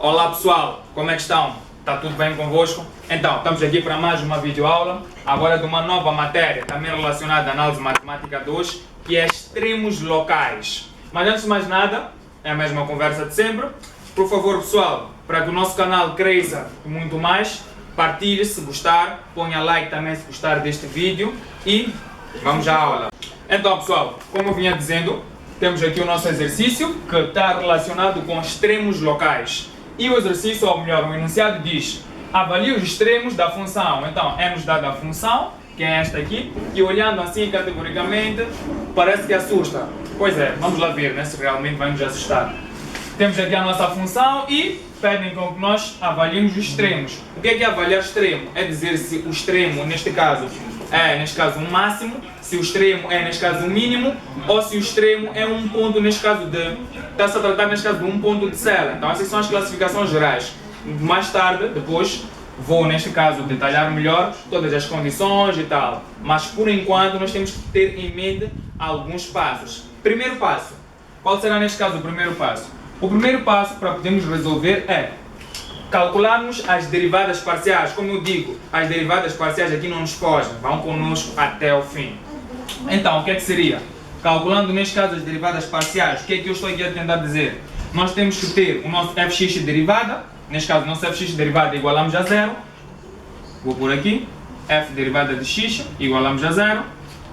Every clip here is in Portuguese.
Olá pessoal, como é que estão? Está tudo bem convosco? Então, estamos aqui para mais uma videoaula, agora de uma nova matéria, também relacionada à análise matemática 2, que é extremos locais. Mas antes de mais nada, é a mesma conversa de sempre. Por favor pessoal, para que o nosso canal cresça e muito mais, partilhe se gostar, ponha like também se gostar deste vídeo e vamos à aula. Então pessoal, como eu vinha dizendo, temos aqui o nosso exercício que está relacionado com extremos locais. E o exercício, ou melhor, o enunciado diz: avalie os extremos da função. Então, é-nos dada a função, que é esta aqui, e olhando assim categoricamente, parece que assusta. Pois é, vamos lá ver, né, se realmente vai nos assustar. Temos aqui a nossa função e pedem com que nós avaliemos os extremos. O que é avaliar extremo? É dizer se o extremo, neste caso, é um máximo, se o extremo é, neste caso, um mínimo, ou se o extremo é um ponto, neste caso, está-se a tratar, neste caso, de um ponto de cela. Então, essas são as classificações gerais. Mais tarde, depois, vou, neste caso, detalhar melhor todas as condições e tal. Mas, por enquanto, nós temos que ter em mente alguns passos. Primeiro passo. Qual será, neste caso, o primeiro passo? O primeiro passo para podermos resolver é calcularmos as derivadas parciais. Como eu digo, as derivadas parciais aqui não nos fogem, vão conosco até o fim. Então, o que é que seria? Calculando, neste caso, as derivadas parciais, o que é que eu estou aqui a tentar dizer? Nós temos que ter o nosso fx de derivada, neste caso, o nosso fx de derivada igualamos a zero. Vou por aqui, f derivada de x igualamos a zero.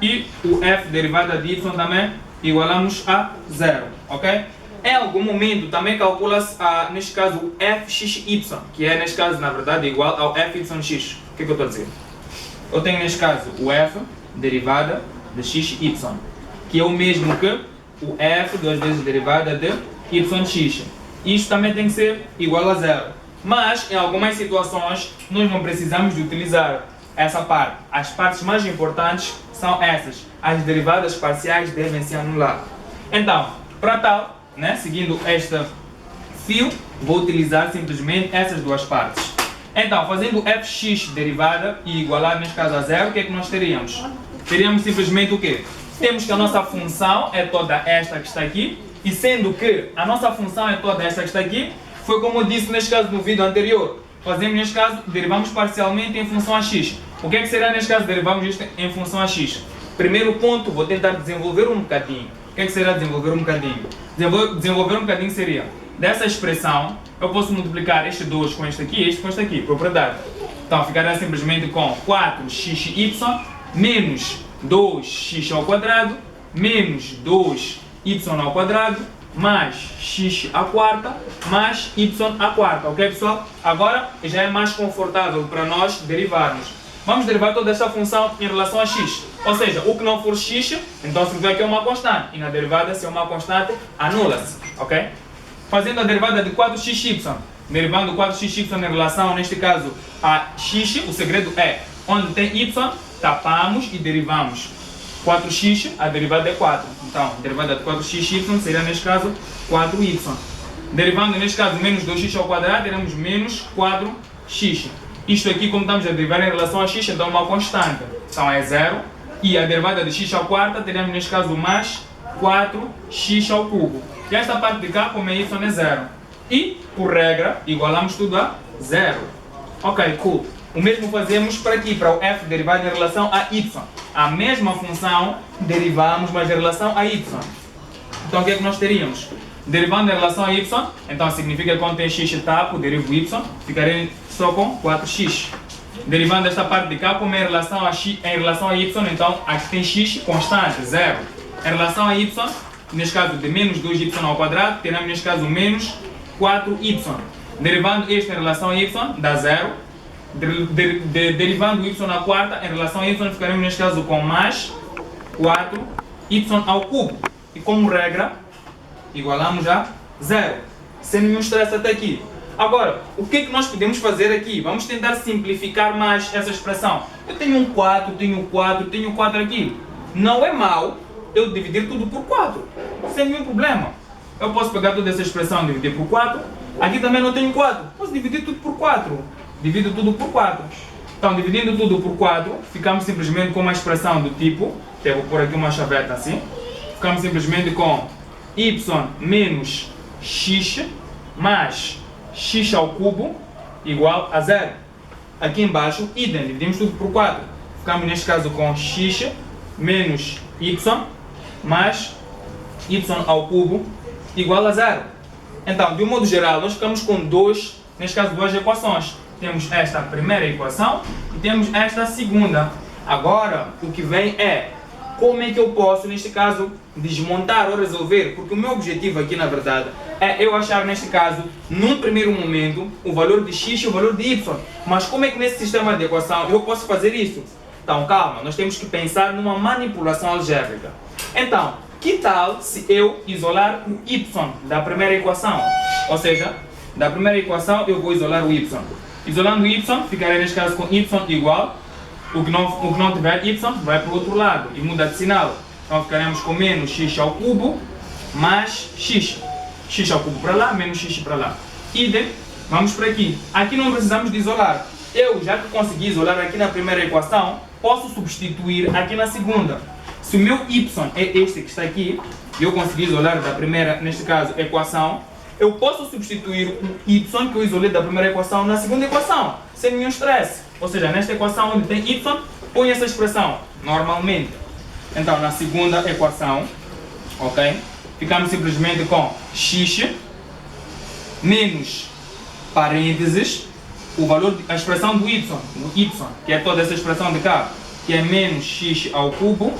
E o f derivada de y também igualamos a zero, ok? Em algum momento também calcula-se, neste caso, o fxy, que é, neste caso, na verdade, igual ao fyx. O que é que eu estou a dizer? Eu tenho, neste caso, o f derivada de xy, que é o mesmo que o f duas vezes derivada de yx. Isto também tem que ser igual a zero. Mas, em algumas situações, nós não precisamos de utilizar essa parte. As partes mais importantes são essas. As derivadas parciais devem se anular. Então, para tal, seguindo este fio, vou utilizar simplesmente essas duas partes. Então, fazendo fx derivada e igualar, neste caso, a zero, o que é que nós teríamos? Teríamos simplesmente o quê? Temos que a nossa função é toda esta que está aqui, e sendo que a nossa função é toda esta que está aqui, foi como eu disse neste caso no vídeo anterior. Fazemos, neste caso, derivamos parcialmente em função a x. O que é que será, neste caso, derivamos isto em função a x? Primeiro ponto, vou tentar desenvolver um bocadinho. O que é que será desenvolver um bocadinho? Desenvolver um bocadinho seria, dessa expressão, eu posso multiplicar este 2 com este com este aqui, propriedade. Então, ficará simplesmente com 4xy menos 2x ao quadrado, menos 2y ao quadrado, mais x à quarta, mais y à quarta, ok pessoal? Agora, já é mais confortável para nós derivarmos. Vamos derivar toda esta função em relação a x. Ou seja, o que não for x, então significa que é uma constante. E na derivada, se é uma constante, anula-se. Ok? Fazendo a derivada de 4xy. Derivando 4xy em relação, neste caso, a x, o segredo é, onde tem y, tapamos e derivamos. 4x, a derivada é 4. Então, a derivada de 4xy seria, neste caso, 4y. Derivando, neste caso, menos 2x ao quadrado, teremos menos 4x. Isto aqui, como estamos a derivar em relação a x, então é uma constante. Então é 0. E a derivada de x à quarta, teremos neste caso mais 4x ao cubo. E esta parte de cá, como é y, é 0. E, por regra, igualamos tudo a 0. Ok, cool. O mesmo fazemos para aqui, para o f derivado em relação a y. A mesma função derivamos, mas em relação a y. Então o que é que nós teríamos? Derivando em relação a y, então significa que quando tem x e tapo, derivo y, ficarei só com 4x. Derivando esta parte de cá, como é em relação a y, então aqui tem x constante, 0. Em relação a y, neste caso de menos 2y ao quadrado, teremos neste caso menos 4y. Derivando este em relação a y, dá 0. Derivando y à quarta, em relação a y, ficaremos neste caso com mais 4y ao cubo. E como regra, igualamos a 0. Sem nenhum stress até aqui. Agora, o que é que nós podemos fazer aqui? Vamos tentar simplificar mais essa expressão. Eu tenho um 4, tenho 4, tenho 4 aqui. Não é mau eu dividir tudo por 4. Sem nenhum problema. Eu posso pegar toda essa expressão e dividir por 4. Aqui também não tenho 4. Posso dividir tudo por 4. Divido tudo por 4. Então, dividindo tudo por 4, ficamos simplesmente com uma expressão do tipo, eu vou pôr aqui uma chaveta assim, ficamos simplesmente com y menos x mais x ao cubo igual a 0. Aqui embaixo, idem, dividimos tudo por 4. Ficamos neste caso com x menos y mais y ao cubo igual a 0. Então, de um modo geral, nós ficamos com neste caso, duas equações. Temos esta primeira equação e temos esta segunda. Agora, o que vem é como é que eu posso, neste caso, desmontar ou resolver, porque o meu objetivo aqui, na verdade, é eu achar, neste caso, num primeiro momento, o valor de x e o valor de y. Mas como é que nesse sistema de equação eu posso fazer isso? Então, calma, nós temos que pensar numa manipulação algébrica. Então, que tal se eu isolar o y da primeira equação? Ou seja, da primeira equação eu vou isolar o y. Isolando o y, ficarei neste caso com y igual, o que não tiver y vai para o outro lado e muda de sinal. Então ficaremos com menos x ao cubo mais x. X ao cubo para lá, menos x para lá. Idem, vamos para aqui. Aqui não precisamos de isolar. Eu, já que consegui isolar aqui na primeira equação, posso substituir aqui na segunda. Se o meu y é este que está aqui, e eu consegui isolar da primeira, neste caso, equação, eu posso substituir o y que eu isolei da primeira equação na segunda equação, sem nenhum estresse. Ou seja, nesta equação onde tem y, põe essa expressão, normalmente. Então, na segunda equação, ok? Ficamos simplesmente com x menos parênteses, o valor, a expressão do y, que é toda essa expressão de cá, que é menos x ao cubo,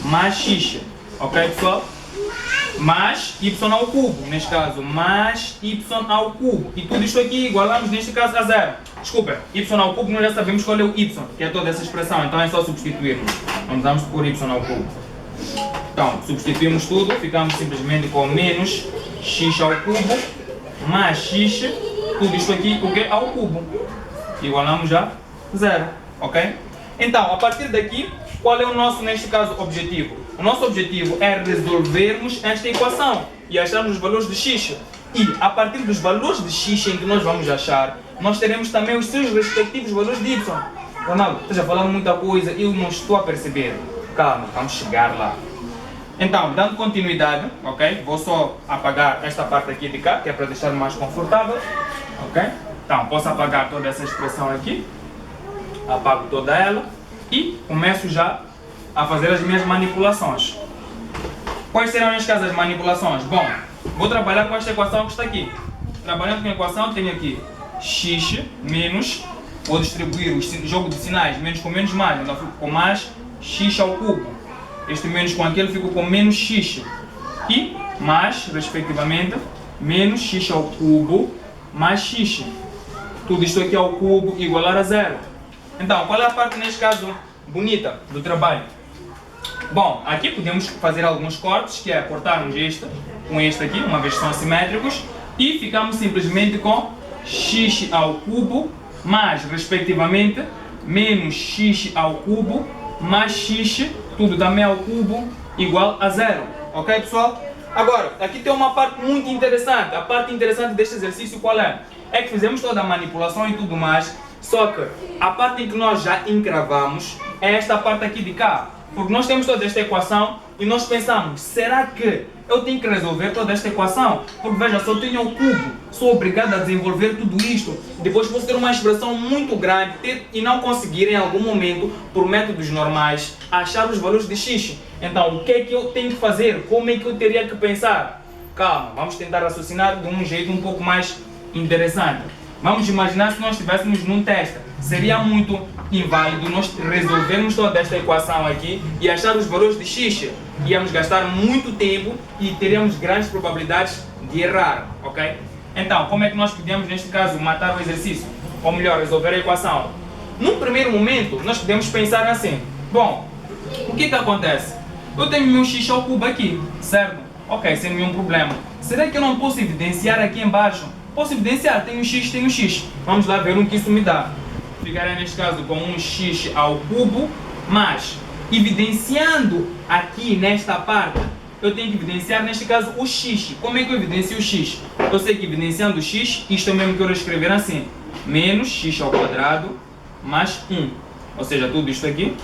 mais x, ok pessoal? Mais y ao cubo, neste caso, mais y ao cubo. E tudo isto aqui igualamos, neste caso, a 0. Desculpa, y ao cubo nós já sabemos qual é o y, que é toda essa expressão, então é só substituirmos. Não vamos por y ao cubo. Então, substituímos tudo, ficamos simplesmente com menos x ao cubo, mais x, tudo isto aqui, o que é ao cubo. Igualamos já 0, ok? Então, a partir daqui, qual é o nosso, neste caso, objetivo? O nosso objetivo é resolvermos esta equação e acharmos os valores de x. E, a partir dos valores de x em que nós vamos achar, nós teremos também os seus respectivos valores de y. Ronaldo, você já falando muita coisa, eu não estou a perceber. Calma, vamos chegar lá. Então, dando continuidade, ok? Vou só apagar esta parte aqui de cá, que é para deixar mais confortável, ok? Então, posso apagar toda essa expressão aqui. Apago toda ela e começo já a fazer as minhas manipulações. Quais serão, neste caso, as manipulações? Bom, vou trabalhar com esta equação que está aqui. Trabalhando com a equação, tenho aqui x menos, vou distribuir o jogo de sinais, menos com menos mais, então fico com mais x ao cubo. Este menos com aquele fico com menos x. E mais, respectivamente, menos x ao cubo mais x. Tudo isto aqui ao cubo igualar a 0. Então, qual é a parte, neste caso, bonita do trabalho? Bom, aqui podemos fazer alguns cortes, que é cortarmos este com este aqui, uma vez que são assimétricos, e ficamos simplesmente com x ao cubo mais, respectivamente, menos x ao cubo mais x, tudo também ao cubo, igual a 0. Ok, pessoal? Agora, aqui tem uma parte muito interessante. A parte interessante deste exercício qual é? É que fizemos toda a manipulação e tudo mais, só que a parte em que nós já encravamos é esta parte aqui de cá. Porque nós temos toda esta equação e nós pensamos, será que eu tenho que resolver toda esta equação? Porque veja, só tenho o cubo, sou obrigado a desenvolver tudo isto. Depois posso ter uma expressão muito grande e não conseguir em algum momento, por métodos normais, achar os valores de x. Então, o que é que eu tenho que fazer? Como é que eu teria que pensar? Calma, vamos tentar raciocinar de um jeito um pouco mais interessante. Vamos imaginar se nós estivéssemos num teste. Seria muito inválido nós resolvermos toda esta equação aqui e achar os valores de x. Íamos gastar muito tempo e teríamos grandes probabilidades de errar, ok? Então, como é que nós podemos, neste caso, matar o exercício? Ou melhor, resolver a equação? Num primeiro momento, nós podemos pensar assim. Bom, o que acontece? Eu tenho meu x ao cubo aqui, certo? Ok, sem nenhum problema. Será que eu não posso evidenciar aqui embaixo? Posso evidenciar, tenho x. Vamos lá ver o que isso me dá. Ficarei neste caso com um x ao cubo, mas evidenciando aqui nesta parte, eu tenho que evidenciar neste caso o x. Como é que eu evidencio o x? Eu sei que evidenciando o x, isto é mesmo que eu vou escrever assim. Menos x ao quadrado mais 1. Ou seja, tudo isto aqui.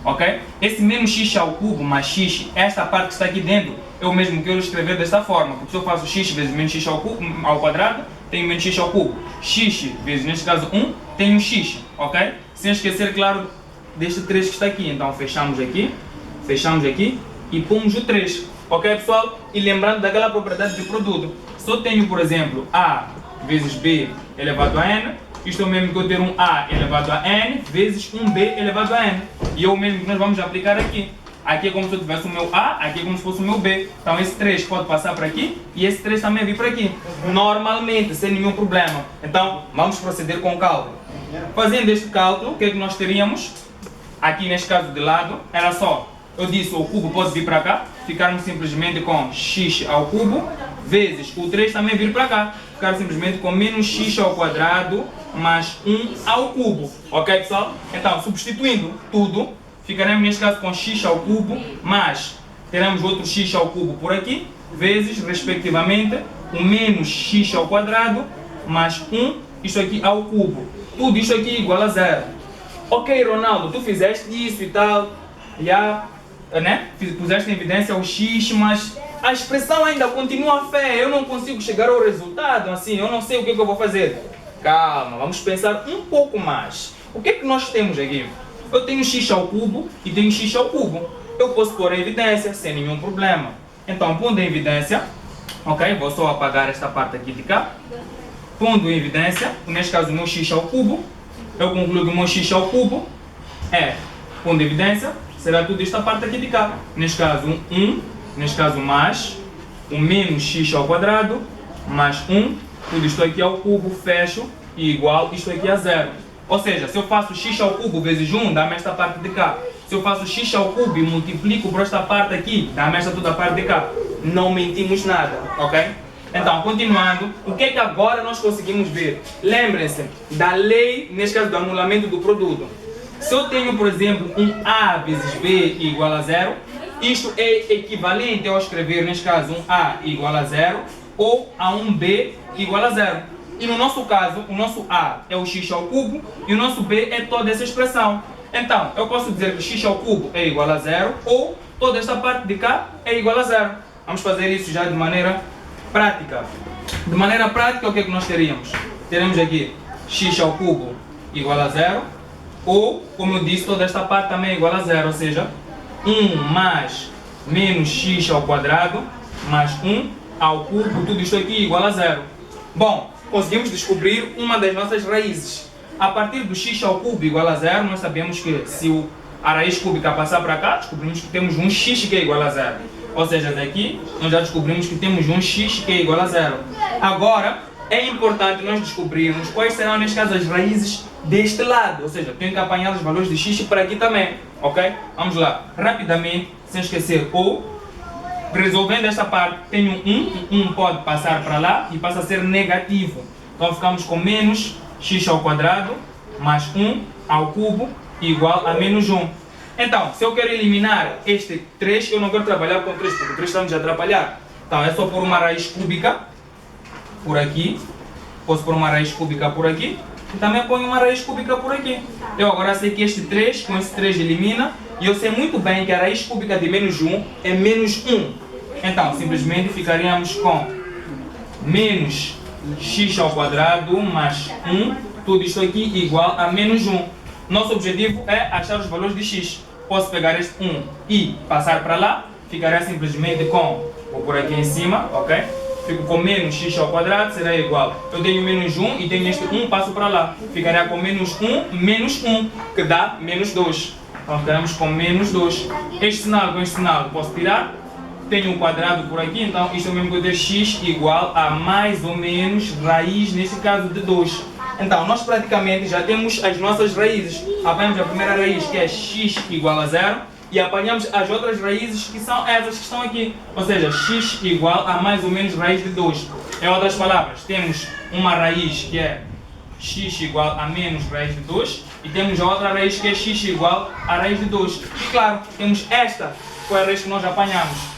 Ok? Esse menos x ao cubo mais x, esta parte que está aqui dentro, eu mesmo quero escrever desta forma, porque se eu faço x vezes menos x ao quadrado, tenho menos x ao cubo. X vezes, neste caso, 1, tenho x, ok? Sem esquecer, claro, deste 3 que está aqui. Então, fechamos aqui e pomos o 3, ok, pessoal? E lembrando daquela propriedade de produto. Se eu tenho, por exemplo, A vezes B elevado a N, isto é o mesmo que eu ter um A elevado a N vezes um B elevado a N. E é o mesmo que nós vamos aplicar aqui. Aqui é como se eu tivesse o meu A, aqui é como se fosse o meu B. Então esse 3 pode passar para aqui e esse 3 também vir para aqui. Normalmente, sem nenhum problema. Então, vamos proceder com o cálculo. Fazendo este cálculo, o que é que nós teríamos? Aqui neste caso de lado, era só, eu disse, o cubo pode vir para cá. Ficarmos simplesmente com x ao cubo, vezes o 3 também vir para cá. Ficar simplesmente com menos x ao quadrado mais 1 ao cubo. Ok, pessoal? Então, substituindo tudo, ficaremos neste caso com x ao cubo, mais teremos outro x ao cubo por aqui, vezes, respectivamente, o menos x ao quadrado, mais 1, isto aqui ao cubo. Tudo isto aqui igual a 0. Ok, Ronaldo, tu fizeste isso e tal, né? Puseste em evidência o x, mas a expressão ainda continua feia, eu não consigo chegar ao resultado, assim, eu não sei o que eu vou fazer. Calma, vamos pensar um pouco mais. O que é que nós temos aqui? Eu tenho x ao cubo e tenho x ao cubo. Eu posso pôr em evidência sem nenhum problema. Então, pondo em evidência, ok? Vou só apagar esta parte aqui de cá. Pondo em evidência, neste caso o meu x ao cubo, eu concluo que o meu x ao cubo é, pondo em evidência, será tudo esta parte aqui de cá. Neste caso, 1, neste caso mais, o menos x ao quadrado, mais 1, tudo isto aqui ao cubo, fecho, e igual isto aqui a 0. Ou seja, se eu faço x ao cubo vezes 1, dá-me esta parte de cá. Se eu faço x ao cubo e multiplico por esta parte aqui, dá-me esta toda a parte de cá. Não mentimos nada, ok? Então, continuando, o que é que agora nós conseguimos ver? Lembrem-se da lei, neste caso, do anulamento do produto. Se eu tenho, por exemplo, um A vezes B igual a 0, isto é equivalente ao escrever, neste caso, um A igual a 0 ou a um B igual a 0. E no nosso caso, o nosso A é o x ao cubo e o nosso B é toda essa expressão. Então, eu posso dizer que x ao cubo é igual a 0 ou toda esta parte de cá é igual a 0. Vamos fazer isso já de maneira prática. De maneira prática, o que é que nós teríamos? Teremos aqui x ao cubo igual a 0 ou, como eu disse, toda esta parte também é igual a 0, ou seja, 1 mais menos x ao quadrado mais 1 ao cubo, tudo isto aqui igual a 0. Bom, conseguimos descobrir uma das nossas raízes. A partir do x ao cubo igual a 0, nós sabemos que se a raiz cúbica passar para cá, descobrimos que temos um x que é igual a 0. Ou seja, daqui nós já descobrimos que temos um x que é igual a 0. Agora, é importante nós descobrirmos quais serão, neste caso, as raízes deste lado. Ou seja, tenho que apanhar os valores de x para aqui também. Ok? Vamos lá. Rapidamente, sem esquecer o. Resolvendo esta parte, tenho 1 pode passar para lá e passa a ser negativo. Então ficamos com menos x ao quadrado mais 1 ao cubo igual a menos 1. Então, se eu quero eliminar este 3, eu não quero trabalhar com 3, porque 3 estamos a atrapalhar. Então é só pôr uma raiz cúbica por aqui. Posso pôr uma raiz cúbica por aqui. E também ponho uma raiz cúbica por aqui. Eu agora sei que este 3, com esse 3 elimina. E eu sei muito bem que a raiz cúbica de menos 1 é menos 1. Então, simplesmente ficaríamos com menos x ao quadrado mais 1, tudo isto aqui igual a menos 1. Nosso objetivo é achar os valores de x. Posso pegar este 1 e passar para lá, ficaria simplesmente com, vou por aqui em cima, ok? Fico com menos x ao quadrado, será igual. Eu tenho menos 1 e tenho este 1, passo para lá. Ficaria com menos 1, menos 1, que dá menos 2. Então ficaremos com menos 2. Este sinal com este sinal posso tirar. Tenho um quadrado por aqui, então isto é o mesmo que eu ter x igual a mais ou menos raiz, neste caso, de 2. Então, nós praticamente já temos as nossas raízes. Apanhamos a primeira raiz, que é x igual a 0, e apanhamos as outras raízes, que são essas que estão aqui. Ou seja, x igual a mais ou menos raiz de 2. Em outras palavras, temos uma raiz que é x igual a menos raiz de 2, e temos a outra raiz que é x igual a raiz de 2. E claro, temos esta, que foi a raiz que nós apanhamos.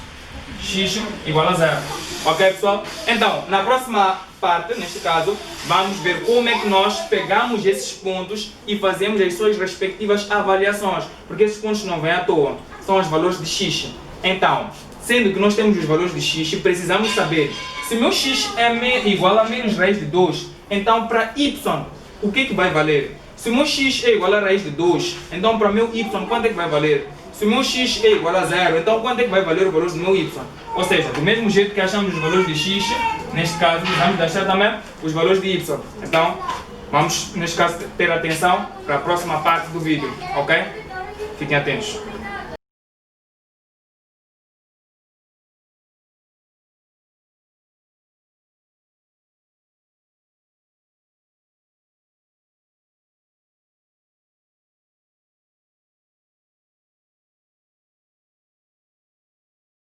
X igual a 0. Ok, pessoal? Então, na próxima parte, neste caso, vamos ver como é que nós pegamos esses pontos e fazemos as suas respectivas avaliações. Porque esses pontos não vêm à toa. São os valores de x. Então, Sendo que nós temos os valores de x e precisamos saber se meu x é igual a menos raiz de 2, então para y, o que vai valer? Se o meu x é igual a raiz de 2, então para meu y, quanto é que vai valer? Se o meu x é igual a 0, então quanto é que vai valer o valor do meu y? Ou seja, do mesmo jeito que achamos os valores de x, neste caso, vamos achar também os valores de y. Então, vamos, neste caso, ter atenção para a próxima parte do vídeo, ok? Fiquem atentos.